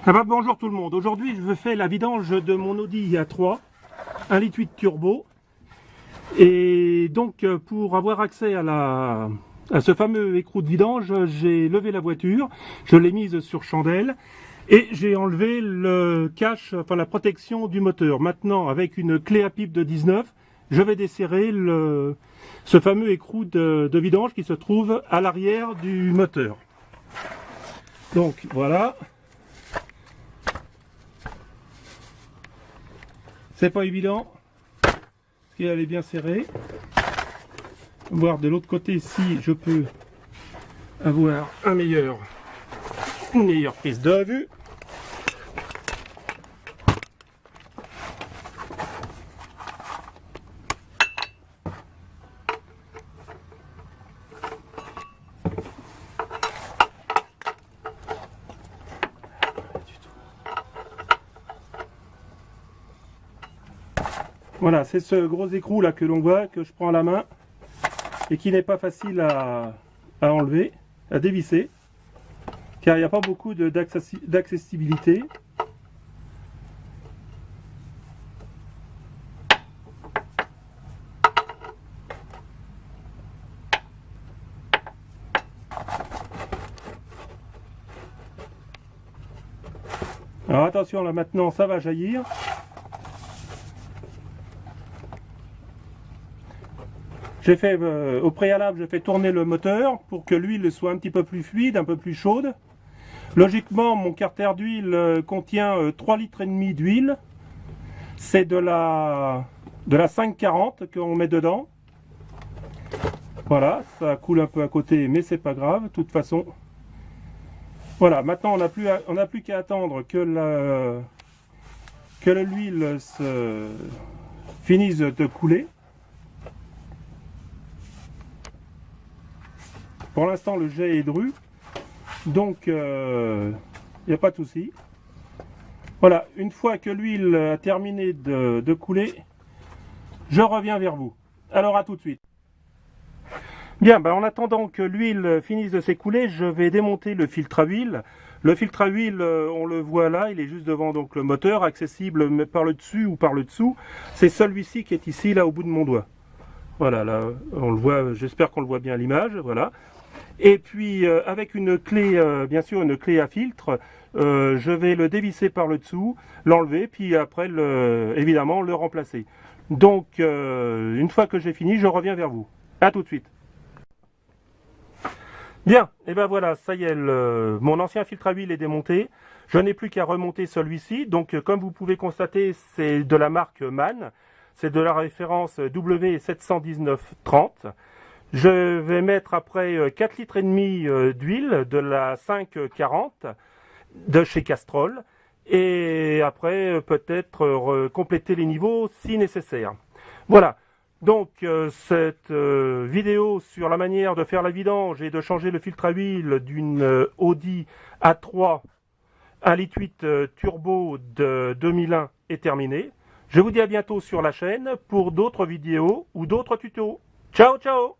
Ah bah bonjour tout le monde, aujourd'hui je fais la vidange de mon Audi A3, 1,8 litre turbo. Et donc pour avoir accès à ce fameux écrou de vidange, j'ai levé la voiture, je l'ai mise sur chandelle et j'ai enlevé le cache, enfin la protection du moteur. Maintenant avec une clé à pipe de 19, je vais desserrer ce fameux écrou de vidange qui se trouve à l'arrière du moteur. Donc voilà. C'est pas évident, parce qu'elle est bien serrée. Voir de l'autre côté si je peux avoir une meilleure prise de vue. Voilà, c'est ce gros écrou là que l'on voit, que je prends à la main et qui n'est pas facile à enlever, à dévisser, car il n'y a pas beaucoup d'accessibilité. Alors attention là, maintenant ça va jaillir. J'ai fait au préalable, j'ai fait tourner le moteur pour que l'huile soit un petit peu plus fluide, un peu plus chaude. Logiquement, mon carter d'huile contient 3,5 litres d'huile. C'est de la 540 qu'on met dedans. Voilà, ça coule un peu à côté, mais c'est pas grave, de toute façon. Voilà, maintenant on n'a plus qu'à attendre que l'huile finisse de couler. Pour l'instant, le jet est dru, donc il n'y a pas de souci. Voilà, une fois que l'huile a terminé de couler, je reviens vers vous. Alors à tout de suite. Bien, en attendant que l'huile finisse de s'écouler, je vais démonter le filtre à huile. Le filtre à huile, on le voit là, il est juste devant donc le moteur, accessible par le dessus ou par le dessous. C'est celui-ci qui est ici, là, au bout de mon doigt. Voilà, là, on le voit, j'espère qu'on le voit bien à l'image, voilà. Et puis avec une clé, bien sûr une clé à filtre, je vais le dévisser par le dessous, l'enlever, puis après évidemment le remplacer. Donc une fois que j'ai fini, je reviens vers vous. A tout de suite. Bien, et ben voilà, ça y est, mon ancien filtre à huile est démonté. Je n'ai plus qu'à remonter celui-ci. Donc comme vous pouvez constater, c'est de la marque MAN. C'est de la référence W71930. Je vais mettre après 4,5 litres d'huile de la 540 de chez Castrol et après peut-être compléter les niveaux si nécessaire. Voilà, donc cette vidéo sur la manière de faire la vidange et de changer le filtre à huile d'une Audi A3 1,8 litre turbo de 2001 est terminée. Je vous dis à bientôt sur la chaîne pour d'autres vidéos ou d'autres tutos. Ciao ciao!